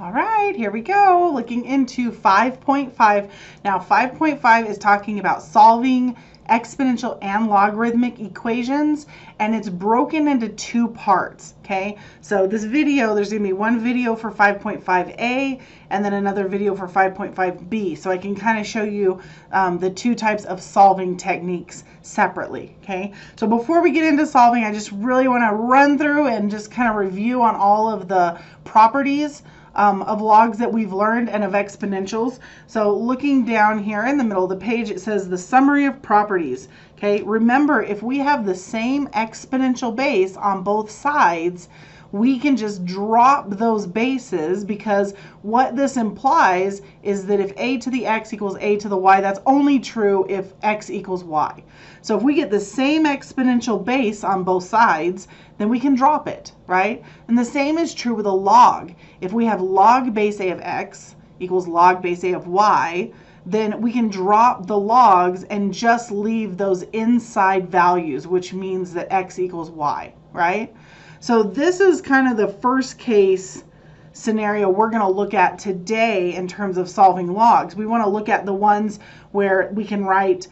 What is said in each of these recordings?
All right, here we go. Looking into 5.5. Now, 5.5 is talking about solving exponential and logarithmic equations, and it's broken into two parts, okay? So this video, there's going to be one video for 5.5a and then another video for 5.5b. So I can kind of show you the two types of solving techniques separately, okay? So before we get into solving, I just really want to run through and just kind of review on all of the properties of logs that we've learned and of exponentials. So looking down here in the middle of the page, it says the summary of properties. Okay, remember, if we have the same exponential base on both sides, we can just drop those bases, because what this implies is that if a to the x equals a to the y, that's only true if x equals y. So if we get the same exponential base on both sides, then we can drop it, right? And the same is true with a log. If we have log base a of x equals log base a of y, then we can drop the logs and just leave those inside values, which means that x equals y, right? So this is kind of the first case scenario we're going to look at today in terms of solving logs. We want to look at the ones where we can write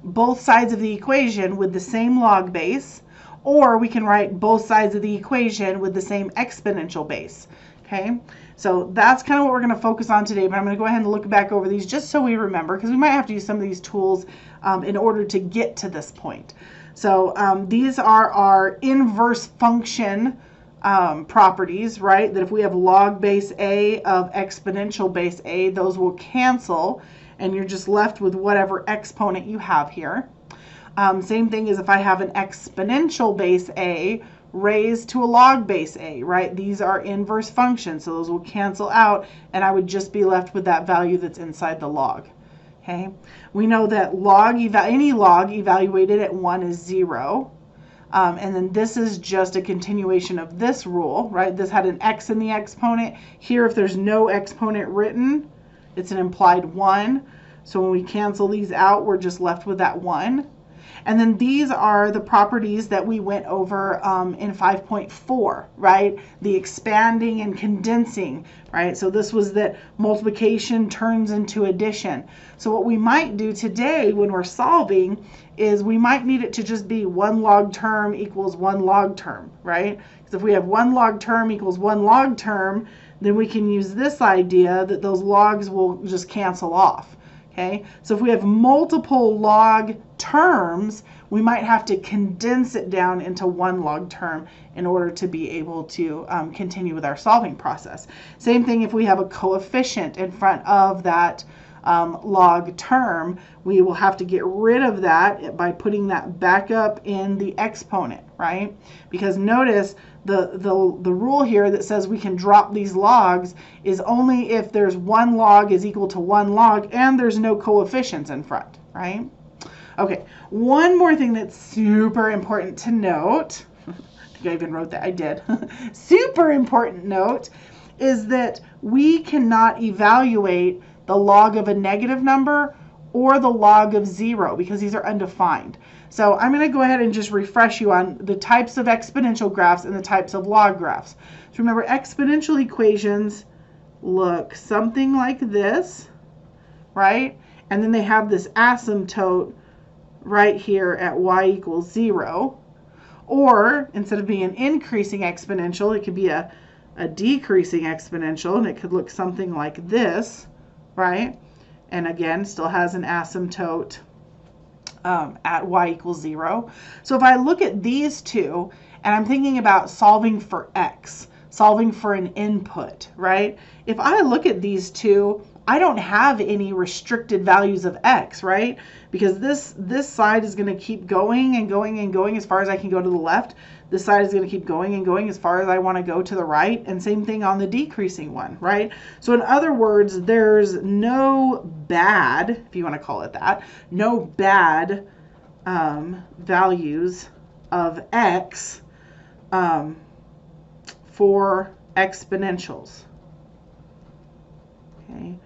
both sides of the equation with the same log base, or we can write both sides of the equation with the same exponential base. Okay, so that's kind of what we're going to focus on today, but I'm going to go ahead and look back over these just so we remember, because we might have to use some of these tools in order to get to this point. So these are our inverse function properties, right? That if we have log base a of exponential base a, those will cancel, and you're just left with whatever exponent you have here. Same thing as if I have an exponential base a raised to a log base a, right? These are inverse functions, so those will cancel out, and I would just be left with that value that's inside the log. Okay, we know that any log evaluated at 1 is 0. And then this is just a continuation of this rule, right? This had an x in the exponent. Here, if there's no exponent written, it's an implied 1. So when we cancel these out, we're just left with that 1. And then these are the properties that we went over in 5.4, right? The expanding and condensing, right? So this was that multiplication turns into addition. So what we might do today when we're solving is we might need it to just be one log term equals one log term, right? Because if we have one log term equals one log term, then we can use this idea that those logs will just cancel off. Okay, so if we have multiple log terms, we might have to condense it down into one log term in order to be able to continue with our solving process. Same thing if we have a coefficient in front of that log term, we will have to get rid of that by putting that back up in the exponent, right? Because notice the rule here that says we can drop these logs is only if there's one log is equal to one log and there's no coefficients in front, right? Okay, one more thing that's super important to note, I think I even wrote that, I did, super important note, is that we cannot evaluate the log of a negative number or the log of 0 because these are undefined. So I'm going to go ahead and just refresh you on the types of exponential graphs and the types of log graphs. So remember, exponential equations look something like this, right? And then they have this asymptote right here at y equals 0. Or instead of being an increasing exponential, it could be a decreasing exponential, and it could look something like this, right? And again, still has an asymptote at y equals 0. So if I look at these two, and I'm thinking about solving for x, solving for an input, right? If I look at these two, I don't have any restricted values of x, right? Because this side is going to keep going and going and going as far as I can go to the left. This side is going to keep going and going as far as I want to go to the right. And same thing on the decreasing one, right? So in other words, there's no bad, if you want to call it that, no bad values of x for exponentials. Okay.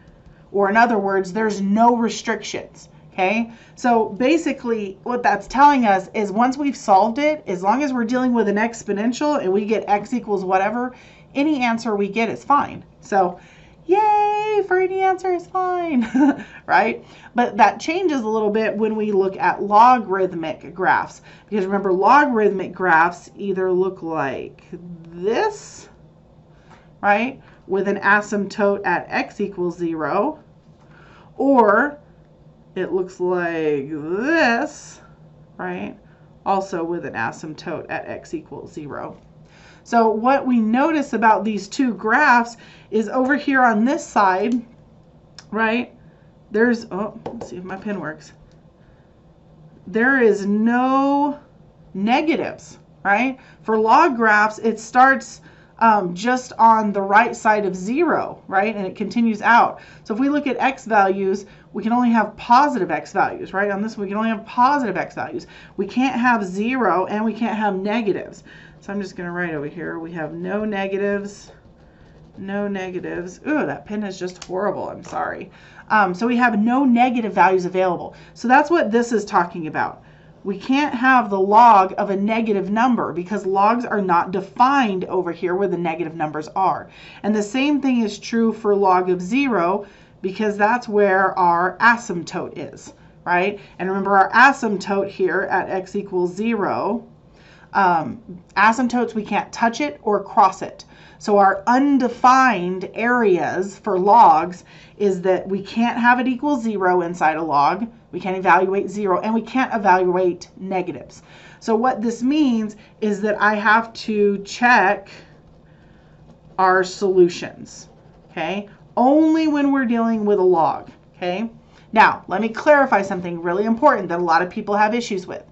Or in other words, there's no restrictions. Okay, so basically what that's telling us is once we've solved it, as long as we're dealing with an exponential and we get x equals whatever, any answer we get is fine. So yay for any answer is fine, right? But that changes a little bit when we look at logarithmic graphs, because remember, logarithmic graphs either look like this, right, with an asymptote at x equals 0, or it looks like this, right, also with an asymptote at x equals 0. So what we notice about these two graphs is over here on this side, right, there's, oh, let's see if my pen works. There is no negatives, right? For log graphs, it starts just on the right side of 0, right? And it continues out. So if we look at x values, we can only have positive x values, right? On this, we can only have positive x values. We can't have 0 and we can't have negatives. So I'm just going to write over here, we have no negatives, no negatives. Ooh, that pen is just horrible. I'm sorry. So we have no negative values available. So that's what this is talking about. We can't have the log of a negative number because logs are not defined over here where the negative numbers are. And the same thing is true for log of 0 because that's where our asymptote is, right? And remember our asymptote here at x equals 0, asymptotes, we can't touch it or cross it. So our undefined areas for logs is that we can't have it equal 0 inside a log. We can't evaluate 0, and we can't evaluate negatives. So what this means is that I have to check our solutions, okay? Only when we're dealing with a log, okay? Now, let me clarify something really important that a lot of people have issues with.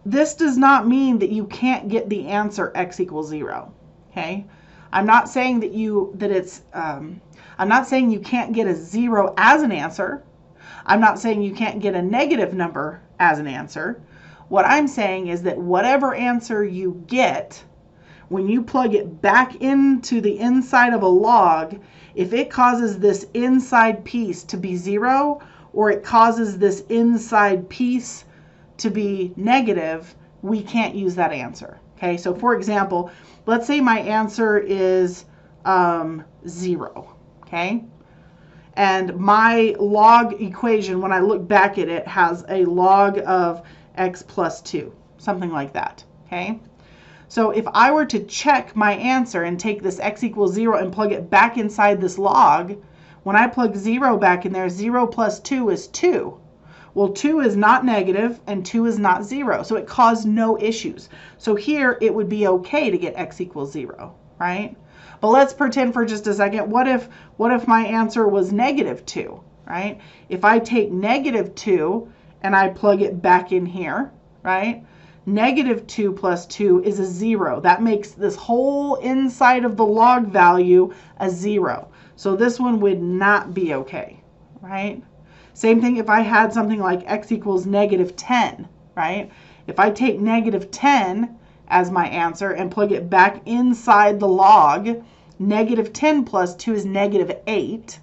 This does not mean that you can't get the answer x equals 0. Okay, I'm not saying I'm not saying you can't get a 0 as an answer. I'm not saying you can't get a negative number as an answer. What I'm saying is that whatever answer you get, when you plug it back into the inside of a log, if it causes this inside piece to be 0, or it causes this inside piece to be negative, we can't use that answer. Okay, so for example, let's say my answer is 0, okay? And my log equation, when I look back at it, has a log of x plus 2, something like that, okay? So if I were to check my answer and take this x equals 0 and plug it back inside this log, when I plug 0 back in there, 0 plus 2 is 2. Well, 2 is not negative and 2 is not 0, so it caused no issues. So here it would be okay to get x equals 0, right? But let's pretend for just a second, what if my answer was negative 2, right? If I take negative 2 and I plug it back in here, right? Negative 2 plus 2 is a 0. That makes this whole inside of the log value a 0. So this one would not be okay, right? Same thing if I had something like x equals negative 10, right? If I take negative 10 as my answer and plug it back inside the log, negative 10 plus 2 is negative 8,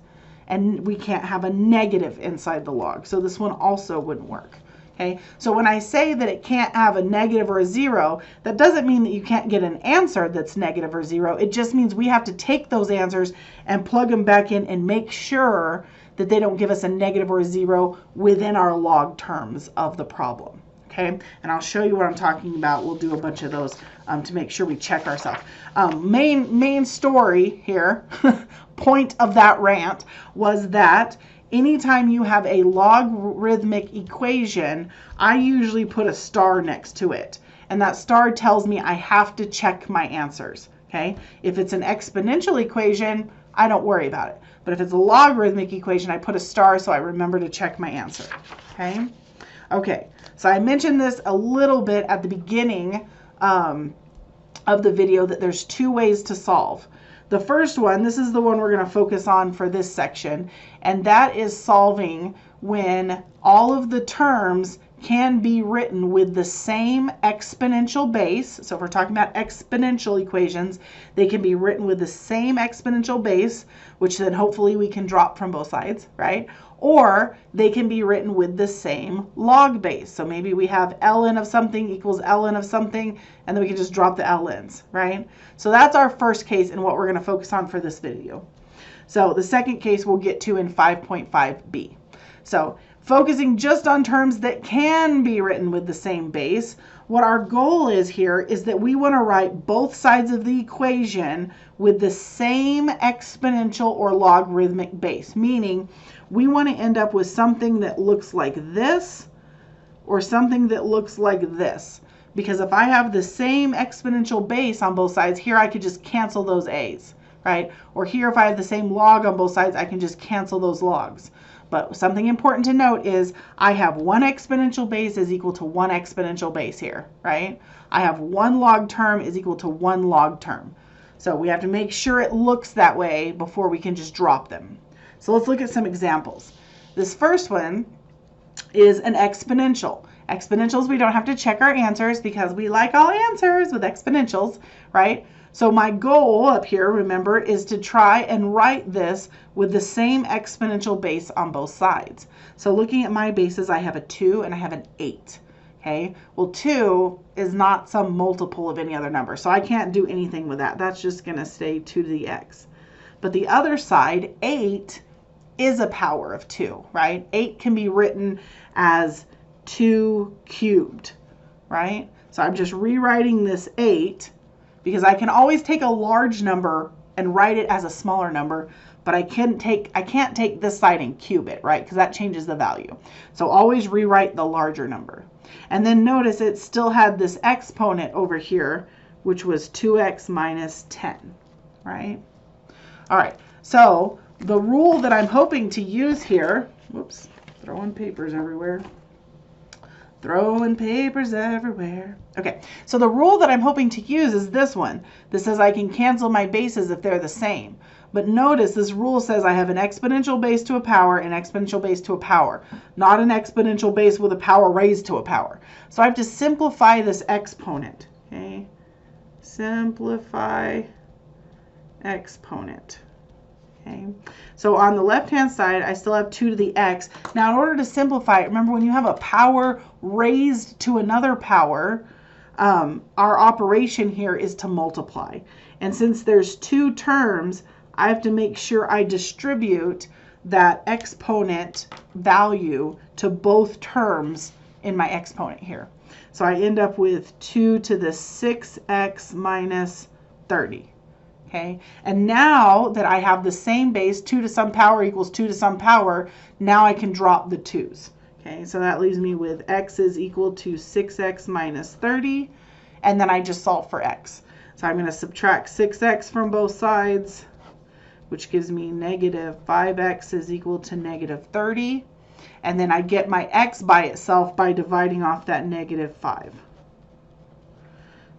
and we can't have a negative inside the log. So this one also wouldn't work. Okay, so when I say that it can't have a negative or a 0, that doesn't mean that you can't get an answer that's negative or 0. It just means we have to take those answers and plug them back in and make sure that they don't give us a negative or a 0 within our log terms of the problem. Okay, and I'll show you what I'm talking about. We'll do a bunch of those to make sure we check ourselves. Main story here, point of that rant was that anytime you have a logarithmic equation, I usually put a star next to it. And that star tells me I have to check my answers. Okay, if it's an exponential equation, I don't worry about it. But if it's a logarithmic equation, I put a star so I remember to check my answer. Okay, okay. So I mentioned this a little bit at the beginning of the video that there's two ways to solve. The first one, this is the one we're going to focus on for this section, and that is solving when all of the terms can be written with the same exponential base. So if we're talking about exponential equations, they can be written with the same exponential base, which then hopefully we can drop from both sides, right? Or they can be written with the same log base. So maybe we have ln of something equals ln of something, and then we can just drop the ln's, right? So that's our first case and what we're going to focus on for this video. So the second case we'll get to in 5.5b. So focusing just on terms that can be written with the same base, what our goal is here is that we want to write both sides of the equation with the same exponential or logarithmic base, meaning we want to end up with something that looks like this or something that looks like this. Because if I have the same exponential base on both sides, here I could just cancel those a's, right? Or here if I have the same log on both sides, I can just cancel those logs. But something important to note is I have one exponential base is equal to one exponential base here, right? I have one log term is equal to one log term. So we have to make sure it looks that way before we can just drop them. So let's look at some examples. This first one is an exponential. Exponentials, we don't have to check our answers because we like all answers with exponentials, right? So my goal up here, remember, is to try and write this with the same exponential base on both sides. So looking at my bases, I have a 2 and I have an 8. Okay, well 2 is not some multiple of any other number, so I can't do anything with that. That's just going to stay 2 to the x. But the other side, 8, is a power of 2, right? 8 can be written as 2 cubed, right? So I'm just rewriting this 8 because I can always take a large number and write it as a smaller number, but I can't take this side and cube it, right? Because that changes the value. So always rewrite the larger number. And then notice it still had this exponent over here, which was 2x minus 10, right? All right, so the rule that I'm hoping to use here, whoops, throwing papers everywhere. Throwing papers everywhere. Okay, so the rule that I'm hoping to use is this one. This says I can cancel my bases if they're the same. But notice this rule says I have an exponential base to a power and exponential base to a power, not an exponential base with a power raised to a power. So I have to simplify this exponent, okay? Simplify exponent. Okay. So on the left-hand side, I still have 2 to the x. Now, in order to simplify it, remember when you have a power raised to another power, our operation here is to multiply. And since there's 2 terms, I have to make sure I distribute that exponent value to both terms in my exponent here. So I end up with 2 to the 6x minus 30. Okay, and now that I have the same base, 2 to some power equals 2 to some power, now I can drop the 2's. Okay, so that leaves me with x is equal to 6x minus 30, and then I just solve for x. So I'm going to subtract 6x from both sides, which gives me negative 5x is equal to negative 30, and then I get my x by itself by dividing off that negative 5.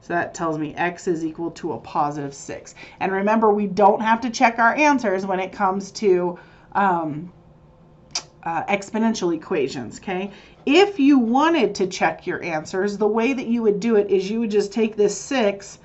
So that tells me x is equal to a positive 6. And remember, we don't have to check our answers when it comes to exponential equations, okay? If you wanted to check your answers, the way that you would do it is you would just take this 6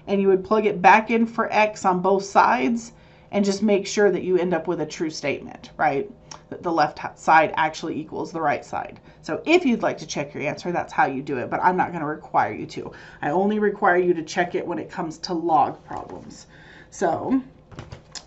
and you would plug it back in for x on both sides and just make sure that you end up with a true statement, right? That the left side actually equals the right side. So if you'd like to check your answer, that's how you do it, but I'm not going to require you to. I only require you to check it when it comes to log problems. So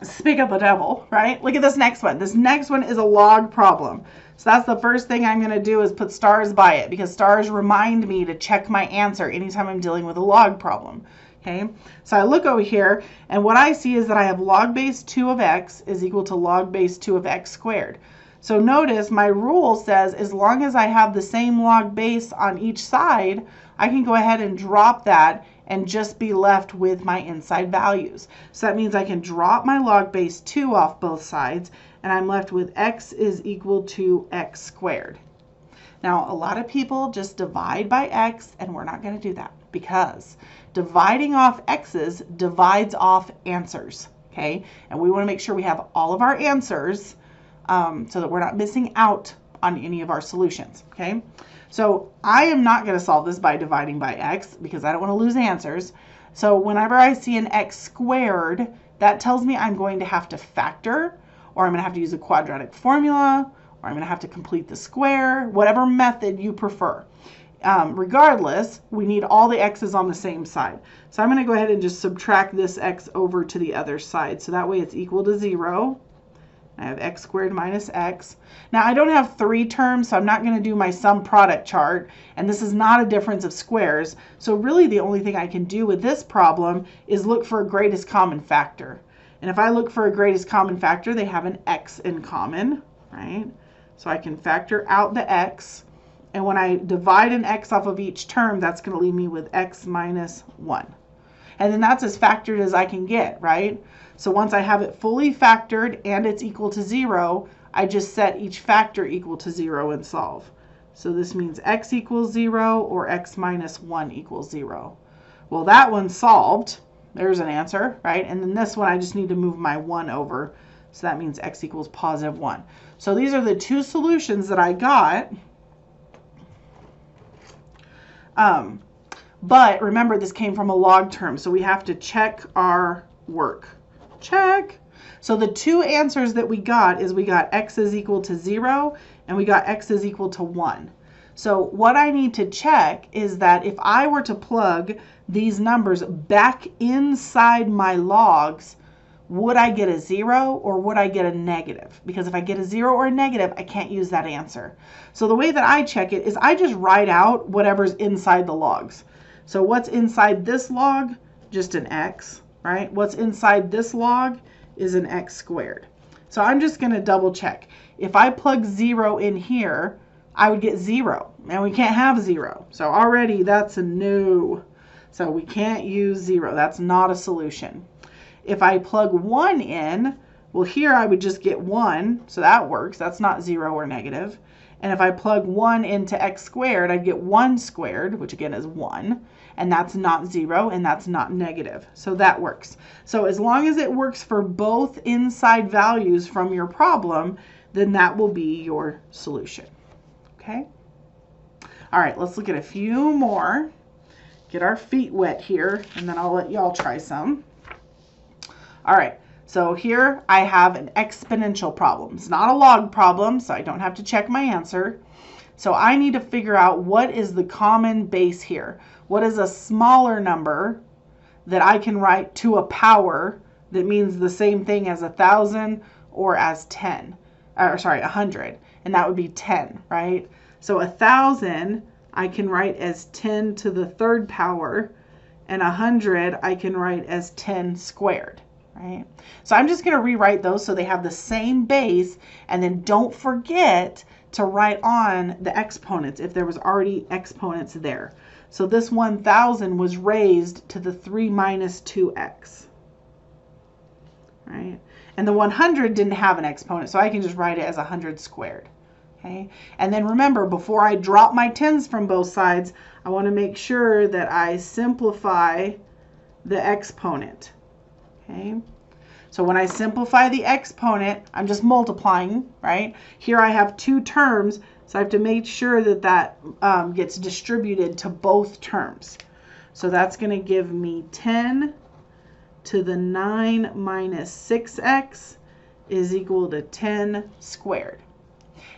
speak of the devil, right? Look at this next one. This next one is a log problem. So that's the first thing I'm going to do is put stars by it because stars remind me to check my answer anytime I'm dealing with a log problem. Okay, so I look over here and what I see is that I have log base 2 of x is equal to log base 2 of x squared. So notice my rule says as long as I have the same log base on each side, I can go ahead and drop that and just be left with my inside values. So that means I can drop my log base 2 off both sides and I'm left with x is equal to x squared. Now, a lot of people just divide by x, and we're not going to do that because dividing off x's divides off answers, okay? And we want to make sure we have all of our answers so that we're not missing out on any of our solutions, okay? So I am not going to solve this by dividing by x because I don't want to lose answers. So whenever I see an x squared, that tells me I'm going to have to factor, or I'm going to have to use a quadratic formula, or I'm going to have to complete the square, whatever method you prefer. Regardless, we need all the x's on the same side. So I'm going to go ahead and just subtract this x over to the other side. So that way it's equal to 0. I have x squared minus x. Now I don't have 3 terms, so I'm not going to do my sum product chart. And this is not a difference of squares. So really the only thing I can do with this problem is look for a greatest common factor. And if I look for a greatest common factor, they have an x in common, right? So I can factor out the x. And when I divide an x off of each term, that's going to leave me with x minus 1. And then that's as factored as I can get, right? So once I have it fully factored and it's equal to 0, I just set each factor equal to 0 and solve. So this means x equals 0 or x minus 1 equals 0. Well, that one's solved. There's an answer, right? And then this one, I just need to move my 1 over. So that means x equals positive 1. So these are the 2 solutions that I got. But remember, this came from a log term, so we have to check our work. Check. So the 2 answers that we got is we got x is equal to 0 and we got x is equal to 1. So what I need to check is that if I were to plug these numbers back inside my logs, would I get a 0 or would I get a negative? Because if I get a 0 or a negative, I can't use that answer. So the way that I check it is I just write out whatever's inside the logs. So what's inside this log? Just an x, right? What's inside this log is an x squared. So I'm just going to double check. If I plug 0 in here, I would get 0. And we can't have 0. So already that's a no. So we can't use 0. That's not a solution. If I plug 1 in, well, here I would just get 1. So that works. That's not 0 or negative. And if I plug 1 into x squared, I'd get 1 squared, which again is 1. And that's not 0, and that's not negative. So that works. So as long as it works for both inside values from your problem, then that will be your solution. Okay? All right, let's look at a few more. Get our feet wet here, and then I'll let y'all try some. All right, so here I have an exponential problem. It's not a log problem, so I don't have to check my answer. So I need to figure out what is the common base here. What is a smaller number that I can write to a power that means the same thing as 1,000 or as 10, or sorry, 100, and that would be 10, right? So 1,000 I can write as 10 to the 3rd power, and 100 I can write as 10 squared, right? So I'm just going to rewrite those so they have the same base, and then don't forget to write on the exponents if there was already exponents there. So this 1,000 was raised to the 3 minus 2x, right? And the 100 didn't have an exponent, so I can just write it as 100 squared, okay? And then remember, before I drop my 10s from both sides, I want to make sure that I simplify the exponent, okay? So when I simplify the exponent, I'm just multiplying, right? Here I have 2 terms, so I have to make sure that that gets distributed to both terms. So that's going to give me 10 to the 9 minus 6x is equal to 10 squared.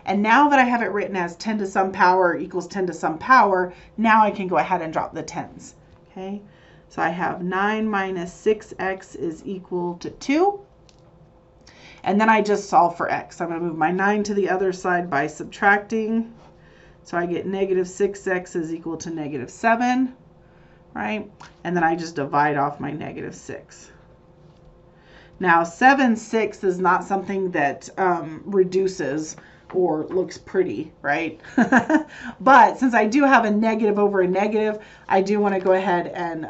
And now that I have it written as 10 to some power equals 10 to some power, now I can go ahead and drop the 10s, okay? So I have 9 minus 6x is equal to 2. And then I just solve for x. I'm going to move my 9 to the other side by subtracting. So I get negative 6x is equal to negative 7, right? And then I just divide off my negative 6. Now 7/6 is not something that reduces or looks pretty, right? But since I do have a negative over a negative, I do want to go ahead and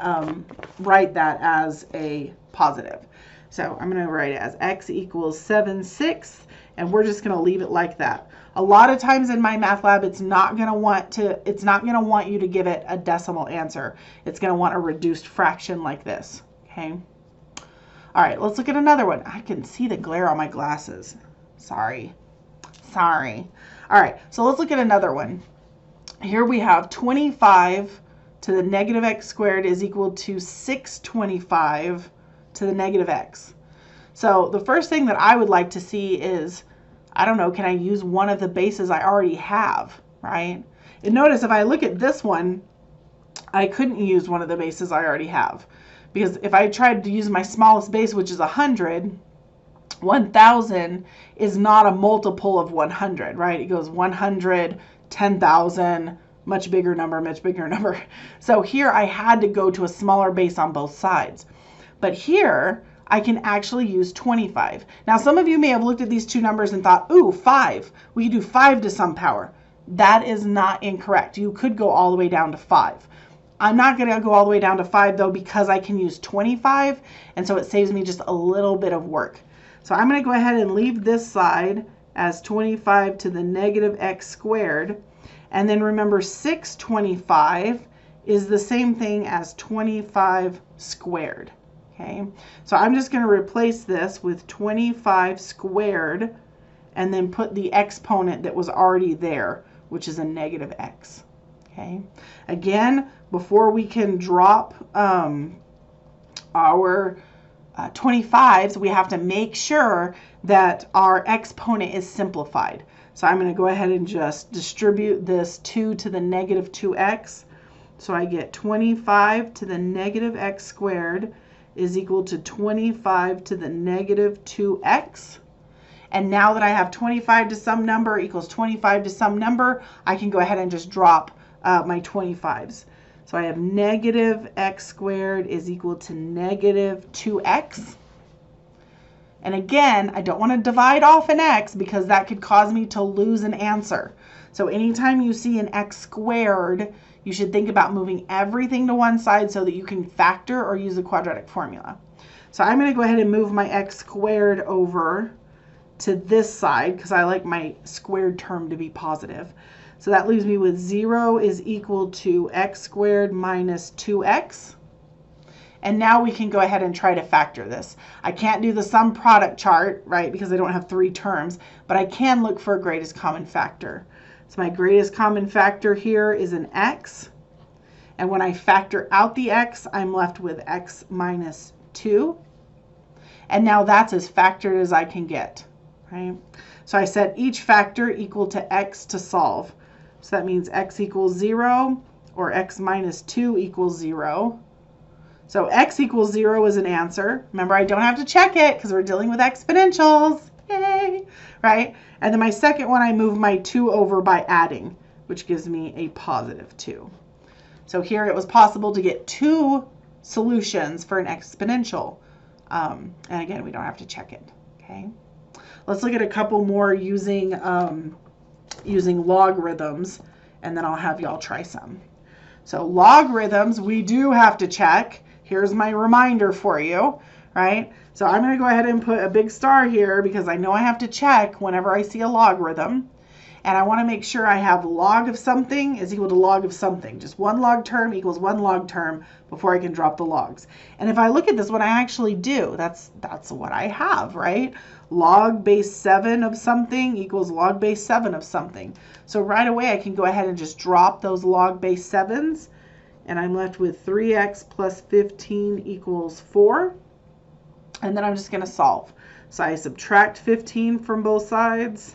write that as a positive. So I'm going to write it as x equals 7/6, and we're just going to leave it like that. A lot of times in my math lab, it's not going to want you to give it a decimal answer. It's going to want a reduced fraction like this, okay? All right, let's look at another one. I can see the glare on my glasses. Sorry. Sorry. All right, so let's look at another one. Here we have 25 to the negative x squared is equal to 625 to the negative x. So the first thing that I would like to see is, I don't know, can I use one of the bases I already have, right? And notice if I look at this one, I couldn't use one of the bases I already have. Because if I tried to use my smallest base, which is 100, 1,000 is not a multiple of 100, right? It goes 100, 10,000, much bigger number, much bigger number. So here I had to go to a smaller base on both sides. But here I can actually use 25. Now some of you may have looked at these two numbers and thought, ooh, 5. We could do 5 to some power. That is not incorrect. You could go all the way down to 5. I'm not going to go all the way down to 5 though, because I can use 25, and so it saves me just a little bit of work. So I'm going to go ahead and leave this side as 25 to the negative x squared. And then remember, 625 is the same thing as 25 squared. Okay, so I'm just going to replace this with 25 squared and then put the exponent that was already there, which is a negative x. Okay, again, before we can drop our 25s, we have to make sure that our exponent is simplified. So I'm going to go ahead and just distribute this 2 to the negative 2x. So I get 25 to the negative x squared is equal to 25 to the negative 2x. And now that I have 25 to some number equals 25 to some number, I can go ahead and just drop my 25s. So I have negative x squared is equal to negative 2x. And again, I don't want to divide off an x because that could cause me to lose an answer. So anytime you see an x squared, you should think about moving everything to one side so that you can factor or use the quadratic formula. So I'm going to go ahead and move my x squared over to this side because I like my squared term to be positive. So that leaves me with 0 is equal to x squared minus 2x. And now we can go ahead and try to factor this. I can't do the sum product chart, right, because I don't have 3 terms, but I can look for a greatest common factor. So my greatest common factor here is an x. And when I factor out the x, I'm left with x minus 2. And now that's as factored as I can get, right? So I set each factor equal to x to solve. So that means x equals 0 or x minus 2 equals 0. So x equals 0 is an answer. Remember, I don't have to check it because we're dealing with exponentials. Yay! Right? And then my second one, I move my 2 over by adding, which gives me a positive 2. So here it was possible to get 2 solutions for an exponential. And again, we don't have to check it. Okay? Let's look at a couple more using logarithms, and then I'll have y'all try some. So logarithms, we do have to check. Here's my reminder for you, right? So I'm going to go ahead and put a big star here because I know I have to check whenever I see a logarithm. And I want to make sure I have log of something is equal to log of something. Just one log term equals one log term before I can drop the logs. And if I look at this, what I actually do, that's what I have, right? Log base 7 of something equals log base 7 of something. So right away I can go ahead and just drop those log base 7s. And I'm left with 3x plus 15 equals 4. And then I'm just going to solve. So I subtract 15 from both sides.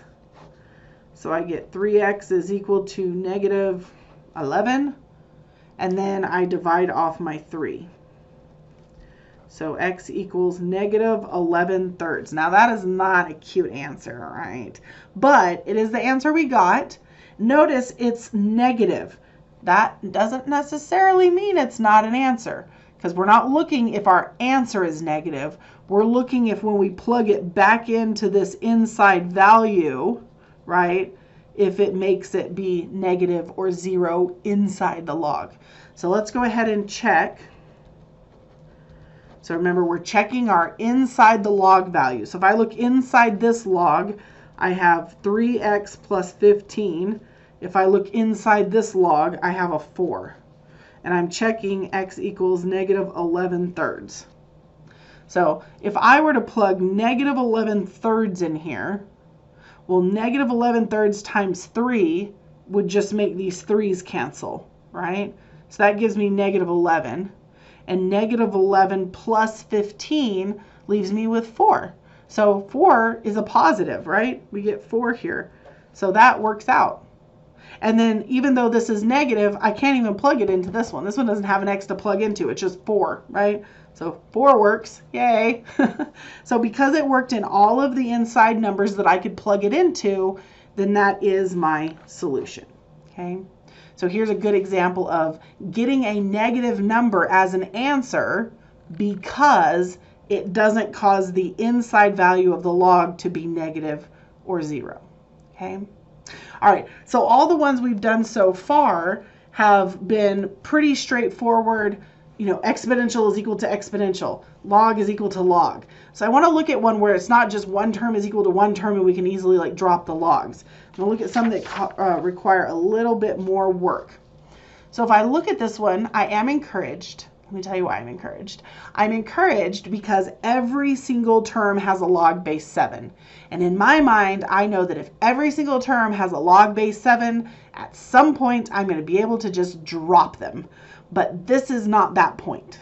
So I get 3x is equal to negative 11. And then I divide off my 3. So x equals negative 11 thirds. Now that is not a cute answer, all right? But it is the answer we got. Notice it's negative. That doesn't necessarily mean it's not an answer, because we're not looking if our answer is negative. We're looking if when we plug it back into this inside value, right, if it makes it be negative or 0 inside the log. So let's go ahead and check. So remember, we're checking our inside the log value. So if I look inside this log, I have 3x plus 15. If I look inside this log, I have a 4. And I'm checking x equals negative 11 thirds. So if I were to plug negative 11 thirds in here, Well, negative 11 thirds times 3 would just make these 3's cancel, right? So that gives me negative 11. And negative 11 plus 15 leaves me with 4. So 4 is a positive, right? We get 4 here. So that works out. And then even though this is negative, I can't even plug it into this one. This one doesn't have an x to plug into. It's just 4, right? So 4 works. Yay. So because it worked in all of the inside numbers that I could plug it into, then that is my solution. Okay. So here's a good example of getting a negative number as an answer because it doesn't cause the inside value of the log to be negative or 0. Okay. All right. So all the ones we've done so far have been pretty straightforward. You know, exponential is equal to exponential. Log is equal to log. So I want to look at one where it's not just one term is equal to one term and we can easily like drop the logs. I'm going to look at some that require a little bit more work. So if I look at this one, I am encouraged. Let me tell you why I'm encouraged. I'm encouraged because every single term has a log base 7. And in my mind, I know that if every single term has a log base 7, at some point I'm going to be able to just drop them. But this is not that point.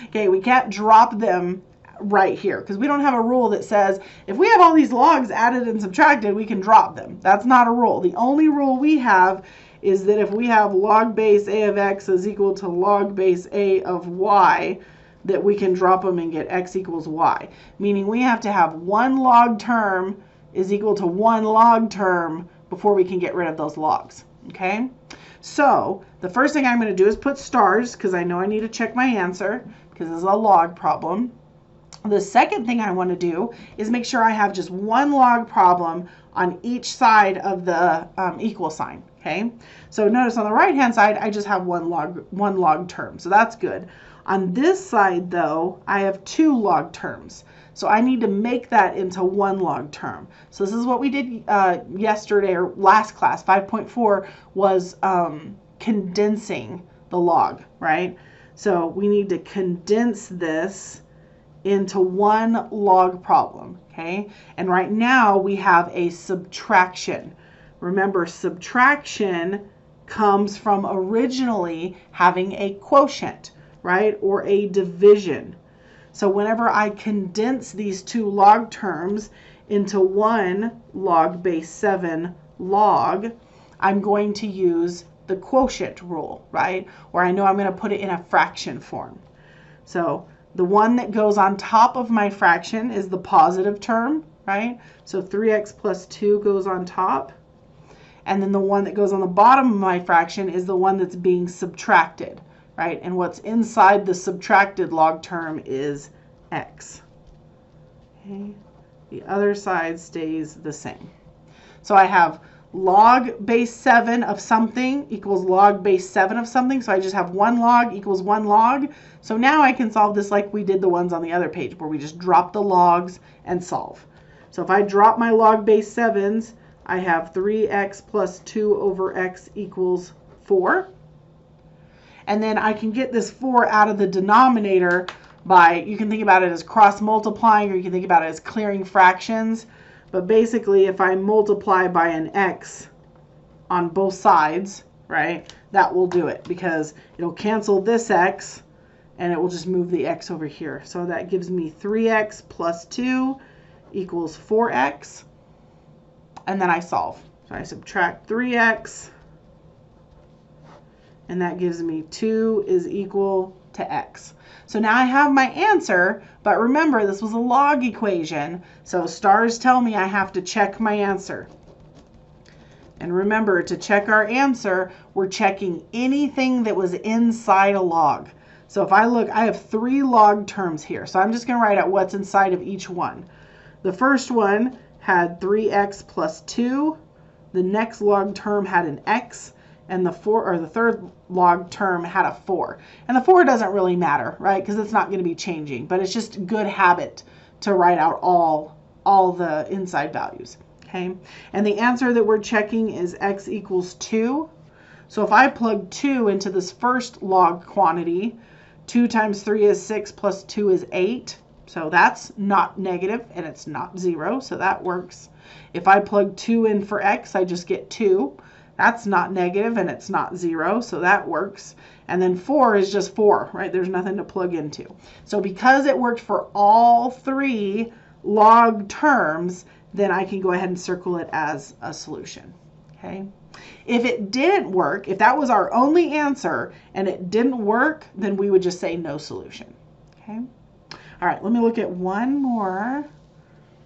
Okay, we can't drop them right here because we don't have a rule that says if we have all these logs added and subtracted, we can drop them. That's not a rule. The only rule we have is that if we have log base a of x is equal to log base a of y, that we can drop them and get x equals y. Meaning we have to have one log term is equal to one log term before we can get rid of those logs. Okay? So the first thing I'm going to do is put stars because I know I need to check my answer because this is a log problem. The second thing I want to do is make sure I have just one log problem on each side of the equal sign. Okay, so notice on the right hand side I just have one log term, so that's good. On this side though, I have 2 log terms, so I need to make that into one log term. So this is what we did yesterday or last class. 5.4 was condensing the log, right? So we need to condense this into one log problem, okay? And right now we have a subtraction. Remember, subtraction comes from originally having a quotient, right? Or a division. So whenever I condense these 2 log terms into one log base 7 log, I'm going to use the quotient rule, right? Or I know I'm going to put it in a fraction form. So the one that goes on top of my fraction is the positive term, right? So 3x plus 2 goes on top. And then the one that goes on the bottom of my fraction is the one that's being subtracted, right? And what's inside the subtracted log term is x. Okay. The other side stays the same. So I have log base 7 of something equals log base 7 of something. So I just have one log equals one log. So now I can solve this like we did the ones on the other page where we just drop the logs and solve. So if I drop my log base 7s, I have 3x plus 2 over x equals 4. And then I can get this 4 out of the denominator by, you can think about it as cross multiplying or you can think about it as clearing fractions. But basically if I multiply by an x on both sides, right, that will do it because it'll cancel this x and it will just move the x over here. So that gives me 3x plus 2 equals 4x. And then I solve. So I subtract 3x, and that gives me 2 is equal to x. So now I have my answer, but remember this was a log equation, so stars tell me I have to check my answer. And remember, to check our answer, we're checking anything that was inside a log. So if I look, I have 3 log terms here, so I'm just going to write out what's inside of each one. The first one had 3x plus 2. The next log term had an x, and the third log term had a 4. And the 4 doesn't really matter, right? Because it's not going to be changing, but it's just a good habit to write out all the inside values. Okay, and the answer that we're checking is x equals 2. So if I plug 2 into this first log quantity, 2 times 3 is 6 plus 2 is 8. So that's not negative and it's not 0, so that works. If I plug 2 in for x, I just get 2. That's not negative and it's not 0, so that works. And then 4 is just 4, right? There's nothing to plug into. So because it worked for all 3 log terms, then I can go ahead and circle it as a solution, okay? If it didn't work, if that was our only answer and it didn't work, then we would just say no solution, okay? All right, let me look at one more.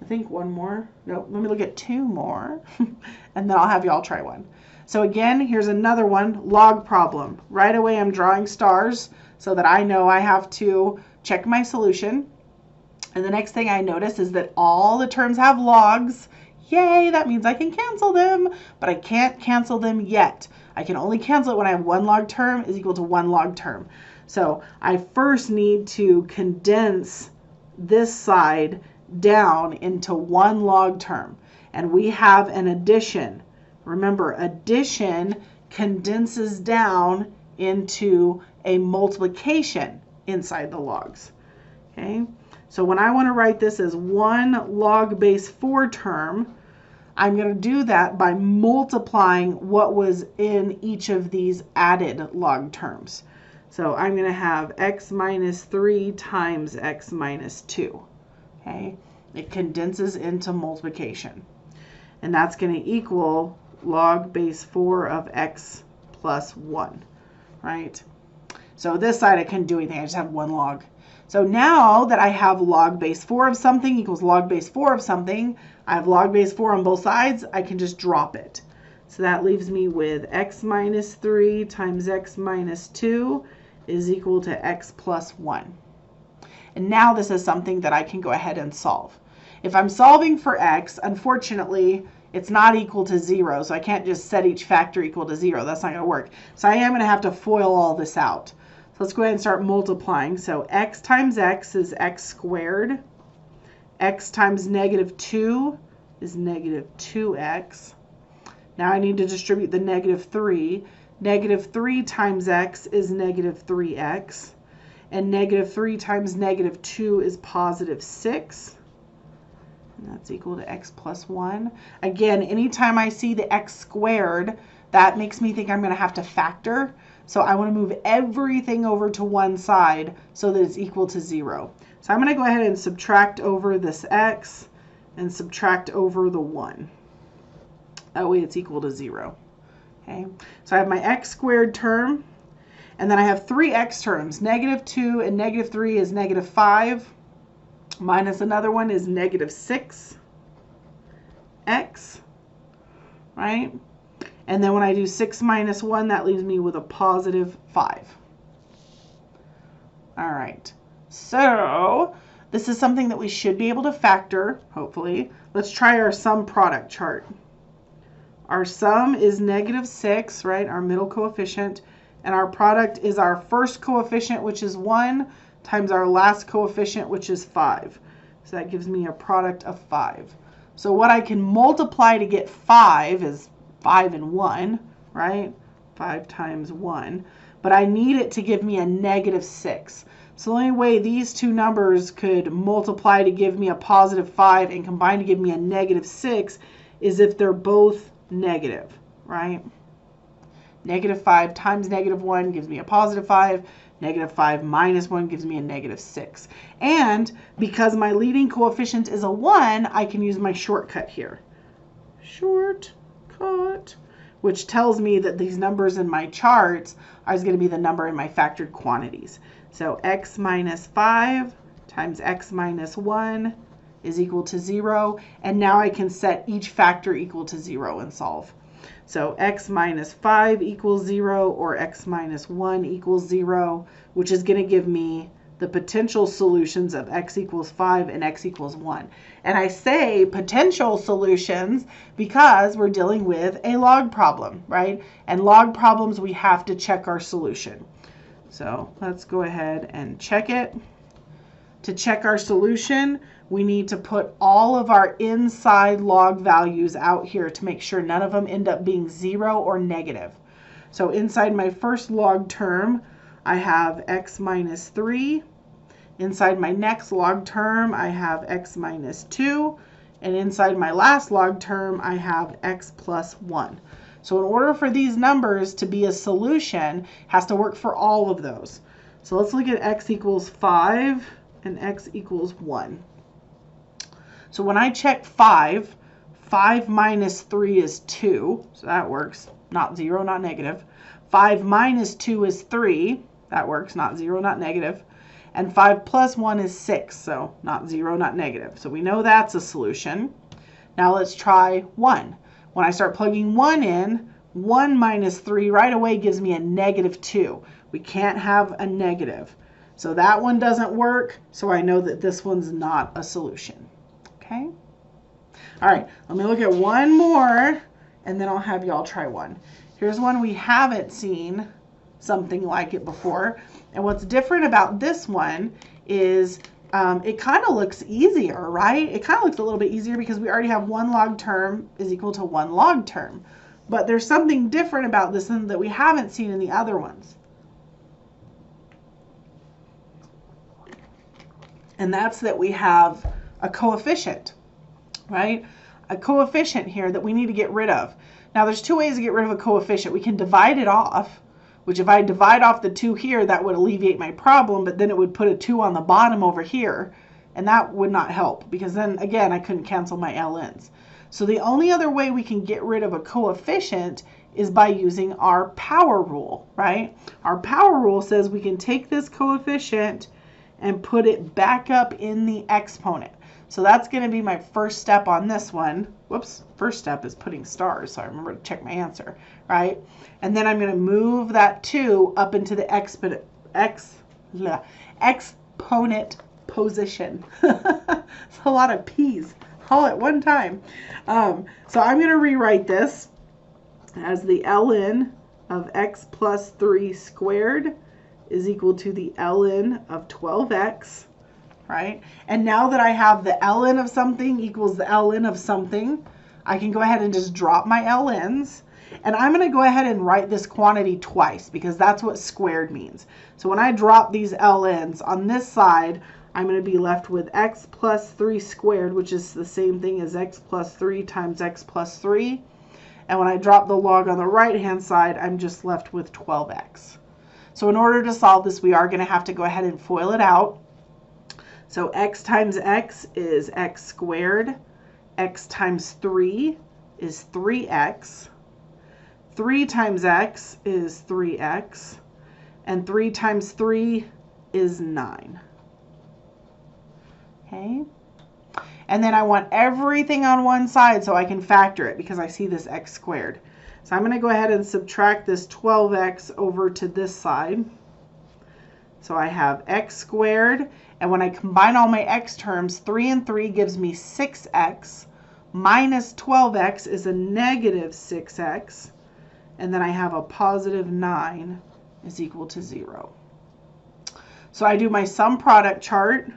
I think one more. No, let me look at 2 more, and then I'll have you all try one. So again, here's another one, log problem. Right away, I'm drawing stars so that I know I have to check my solution. And the next thing I notice is that all the terms have logs. Yay, that means I can cancel them, but I can't cancel them yet. I can only cancel it when I have 1 log term is equal to 1 log term. So I first need to condense this side down into 1 log term. And we have an addition. Remember, addition condenses down into a multiplication inside the logs. Okay, so when I want to write this as 1 log base 4 term, I'm going to do that by multiplying what was in each of these added log terms. So I'm going to have x minus 3 times x minus 2. Okay, it condenses into multiplication. And that's going to equal log base 4 of x plus 1, right? So this side I couldn't do anything. I just have 1 log. So now that I have log base 4 of something equals log base 4 of something, I have log base 4 on both sides, I can just drop it. So that leaves me with x minus 3 times x minus 2 is equal to x plus 1. And now this is something that I can go ahead and solve. If I'm solving for x, unfortunately, it's not equal to 0, so I can't just set each factor equal to 0. That's not going to work. So I am going to have to FOIL all this out. So let's go ahead and start multiplying. So x times x is x squared. X times negative 2 is negative 2x. Now I need to distribute the negative 3. Negative 3 times x is negative 3x. And negative 3 times negative 2 is positive 6. And that's equal to x plus 1. Again, anytime I see the x squared, that makes me think I'm going to have to factor. So I want to move everything over to one side so that it's equal to 0. So I'm going to go ahead and subtract over this x and subtract over the 1. That way it's equal to 0. Okay, so I have my x squared term, and then I have 3 x terms. Negative 2 and negative 3 is negative 5. Minus another one is negative 6x, right? And then when I do 6 minus 1, that leaves me with a positive 5. All right, so this is something that we should be able to factor, hopefully. Let's try our sum product chart. Our sum is negative 6, right, our middle coefficient, and our product is our first coefficient, which is 1, times our last coefficient, which is 5. So that gives me a product of 5. So what I can multiply to get 5 is 5 and 1, right? 5 times 1. But I need it to give me a negative 6. So the only way these two numbers could multiply to give me a positive 5 and combine to give me a negative 6 is if they're both negative, right? Negative 5 times negative 1 gives me a positive 5. Negative 5 minus 1 gives me a negative 6. And because my leading coefficient is a 1, I can use my shortcut here. Shortcut, which tells me that these numbers in my charts are going to be the number in my factored quantities. So x minus 5 times x minus 1 is equal to 0. And now I can set each factor equal to 0 and solve. So x minus 5 equals 0 or x minus 1 equals 0, which is going to give me the potential solutions of x equals 5 and x equals 1. And I say potential solutions because we're dealing with a log problem, right? And log problems, we have to check our solution. So let's go ahead and check it. To check our solution, we need to put all of our inside log values out here to make sure none of them end up being 0 or negative. So inside my first log term, I have x minus 3 Inside my next log term, I have x minus 2. And inside my last log term, I have x plus 1. So in order for these numbers to be a solution, it has to work for all of those. So let's look at x equals 5 and x equals 1. So when I check 5 minus 3 is 2. So that works. Not 0, not negative. 5 minus 2 is 3. That works. Not 0, not negative. And 5 plus 1 is 6. So not 0, not negative. So we know that's a solution. Now let's try 1. When I start plugging 1 in, 1 minus 3 right away gives me a negative 2. We can't have a negative. So that one doesn't work. So I know that this one's not a solution. Okay? All right, let me look at one more, and then I'll have y'all try one. Here's one we haven't seen something like it before. And what's different about this one is it kind of looks easier, right? It kind of looks a little bit easier because we already have 1 log term is equal to 1 log term. But there's something different about this one that we haven't seen in the other ones. And that's that we have a coefficient, right? A coefficient here that we need to get rid of. Now there's 2 ways to get rid of a coefficient. We can divide it off, which if I divide off the 2 here, that would alleviate my problem, but then it would put a 2 on the bottom over here, and that would not help because then again, I couldn't cancel my ln's. So the only other way we can get rid of a coefficient is by using our power rule, right? Our power rule says we can take this coefficient and put it back up in the exponent. So that's going to be my first step on this one. Whoops, first step is putting stars, so I remember to check my answer, right? And then I'm going to move that 2 up into the exponent position. It's a lot of P's all at one time. So I'm going to rewrite this as the ln of x plus 3 squared is equal to the ln of 12x. Right? And now that I have the ln of something equals the ln of something, I can go ahead and just drop my ln's. And I'm going to go ahead and write this quantity twice because that's what squared means. So when I drop these ln's on this side, I'm going to be left with x plus 3 squared, which is the same thing as x plus 3 times x plus 3. And when I drop the log on the right-hand side, I'm just left with 12x. So in order to solve this, we are going to have to go ahead and FOIL it out. So x times x is x squared. X times 3 is 3x. 3 times x is 3x. And 3 times 3 is 9. Okay. And then I want everything on one side so I can factor it because I see this x squared. So I'm going to go ahead and subtract this 12x over to this side. So I have x squared, and when I combine all my x terms, 3 and 3 gives me 6x, minus 12x is a negative 6x, and then I have a positive 9 is equal to 0. So I do my sum product chart.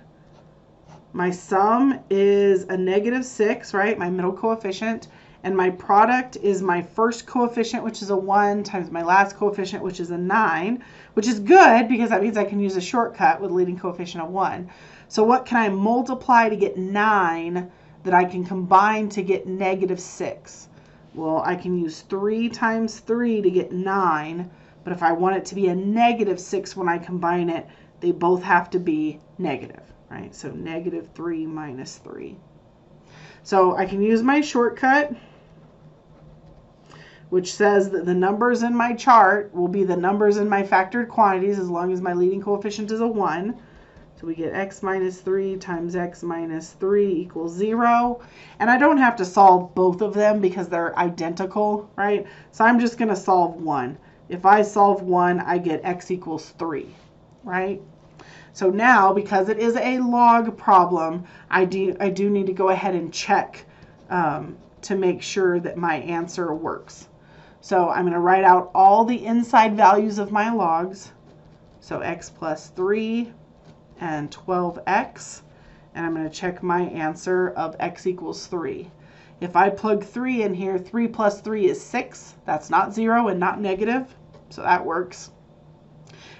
My sum is a negative 6, right, my middle coefficient, and my product is my first coefficient, which is a 1, times my last coefficient, which is a 9, which is good because that means I can use a shortcut with leading coefficient of 1. So what can I multiply to get 9 that I can combine to get negative 6? Well, I can use 3 times 3 to get 9, but if I want it to be a negative 6 when I combine it, they both have to be negative, right? So negative 3 minus 3. So I can use my shortcut, which says that the numbers in my chart will be the numbers in my factored quantities as long as my leading coefficient is a 1. So we get x minus 3 times x minus 3 equals 0. And I don't have to solve both of them because they're identical, right? So I'm just going to solve one. If I solve one, I get x equals 3, right? So now, because it is a log problem, I do need to go ahead and check to make sure that my answer works. So I'm going to write out all the inside values of my logs. So x plus 3 and 12x. And I'm going to check my answer of x equals 3. If I plug 3 in here, 3 plus 3 is 6. That's not 0 and not negative, so that works.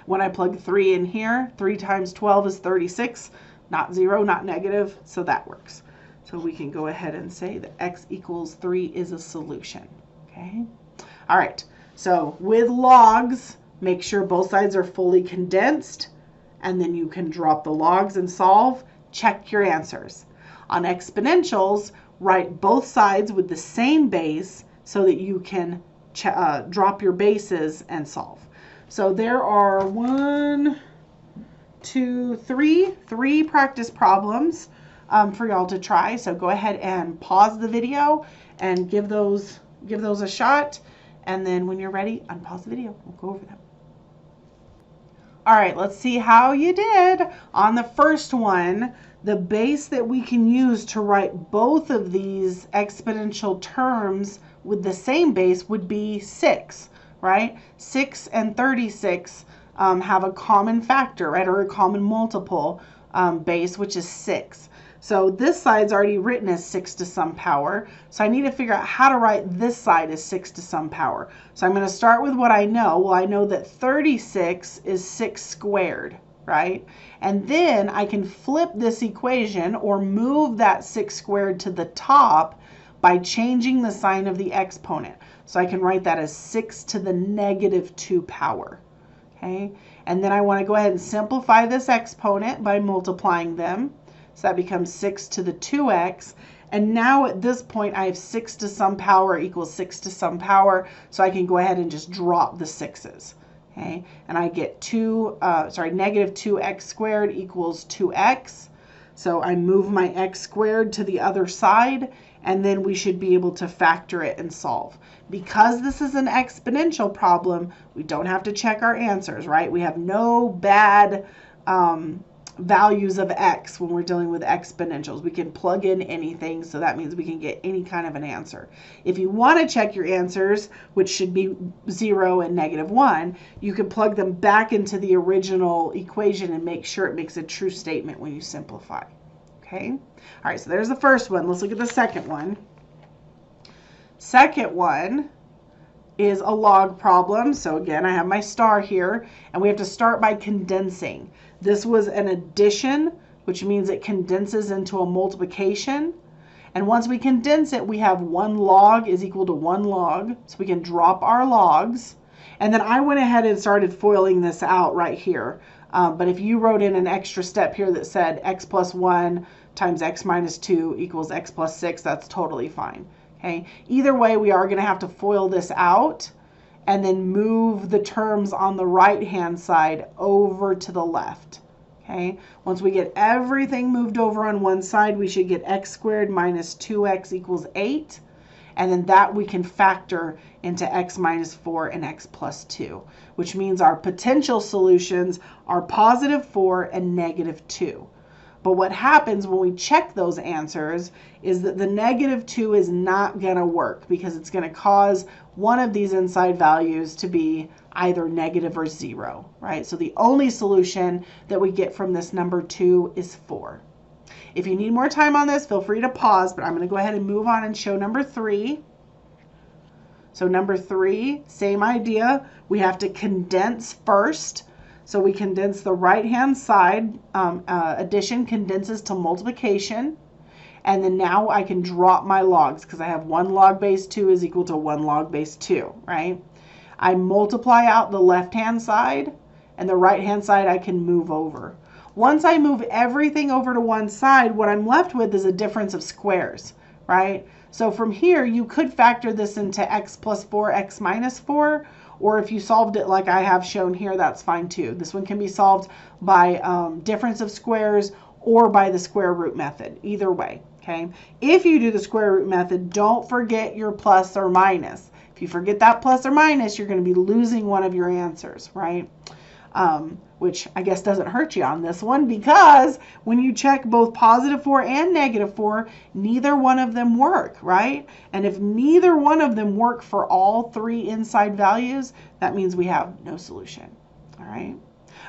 When I plug 3 in here, 3 times 12 is 36, not 0, not negative, so that works. So we can go ahead and say that x equals 3 is a solution. Okay. All right. So with logs, make sure both sides are fully condensed, and then you can drop the logs and solve. Check your answers. On exponentials, write both sides with the same base so that you can drop your bases and solve. So there are 3 practice problems for y'all to try. So go ahead and pause the video and give those a shot. And then when you're ready, unpause the video. We'll go over them. All right, let's see how you did. On the first one, the base that we can use to write both of these exponential terms with the same base would be 6, right? 6 and 36 have a common factor, right, or a common multiple base, which is 6. So this side's already written as 6 to some power. So I need to figure out how to write this side as 6 to some power. So I'm going to start with what I know. Well, I know that 36 is 6 squared, right? And then I can flip this equation or move that 6 squared to the top by changing the sign of the exponent. So I can write that as 6 to the negative 2 power. Okay? And then I want to go ahead and simplify this exponent by multiplying them. So that becomes 6 to the 2x. And now at this point, I have 6 to some power equals 6 to some power. So I can go ahead and just drop the 6's. Okay? And I get negative 2x squared equals 2x. So I move my x squared to the other side, and then we should be able to factor it and solve. Because this is an exponential problem, we don't have to check our answers, right? We have no bad values of x when we're dealing with exponentials. We can plug in anything, so that means we can get any kind of an answer. If you want to check your answers, which should be 0 and -1, you can plug them back into the original equation and make sure it makes a true statement when you simplify. Okay? All right, so there's the first one. Let's look at the second one. Second one is a log problem. So again, I have my star here, and we have to start by condensing. This was an addition, which means it condenses into a multiplication. And once we condense it, we have 1 log is equal to 1 log. So we can drop our logs. And then I went ahead and started foiling this out right here. But if you wrote in an extra step here that said x plus 1 times x minus 2 equals x plus 6, that's totally fine. Okay. Either way, we are going to have to FOIL this out and then move the terms on the right-hand side over to the left. Okay. Once we get everything moved over on one side, we should get x squared minus 2x equals 8. And then that we can factor into x minus 4 and x plus 2, which means our potential solutions are positive 4 and negative 2. But what happens when we check those answers is that the negative 2 is not going to work because it's going to cause one of these inside values to be either negative or 0, right? So the only solution that we get from this number 2 is 4. If you need more time on this, feel free to pause, but I'm going to go ahead and move on and show number 3. So number 3, same idea. We have to condense first. So we condense the right-hand side. Addition condenses to multiplication. And then now I can drop my logs because I have 1 log base 2 is equal to 1 log base 2, right? I multiply out the left-hand side, and the right-hand side I can move over. Once I move everything over to one side, what I'm left with is a difference of squares, right? So from here, you could factor this into x plus 4, x minus 4, or if you solved it like I have shown here, that's fine too. This one can be solved by difference of squares or by the square root method, either way, okay? If you do the square root method, don't forget your plus or minus. If you forget that plus or minus, you're going to be losing one of your answers, right? Which I guess doesn't hurt you on this one because when you check both positive 4 and negative 4, neither one of them work, right? And if neither one of them work for all 3 inside values, that means we have no solution, all right?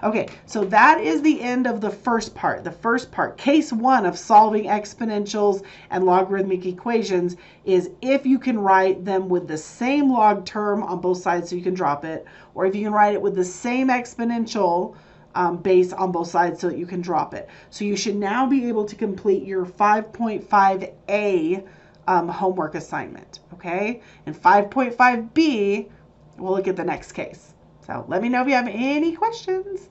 Okay, so that is the end of the first part. The first part, case one of solving exponentials and logarithmic equations, is if you can write them with the same log term on both sides so you can drop it, or if you can write it with the same exponential base on both sides so that you can drop it. So you should now be able to complete your 5.5a homework assignment, okay? And 5.5b, we'll look at the next case. So let me know if you have any questions.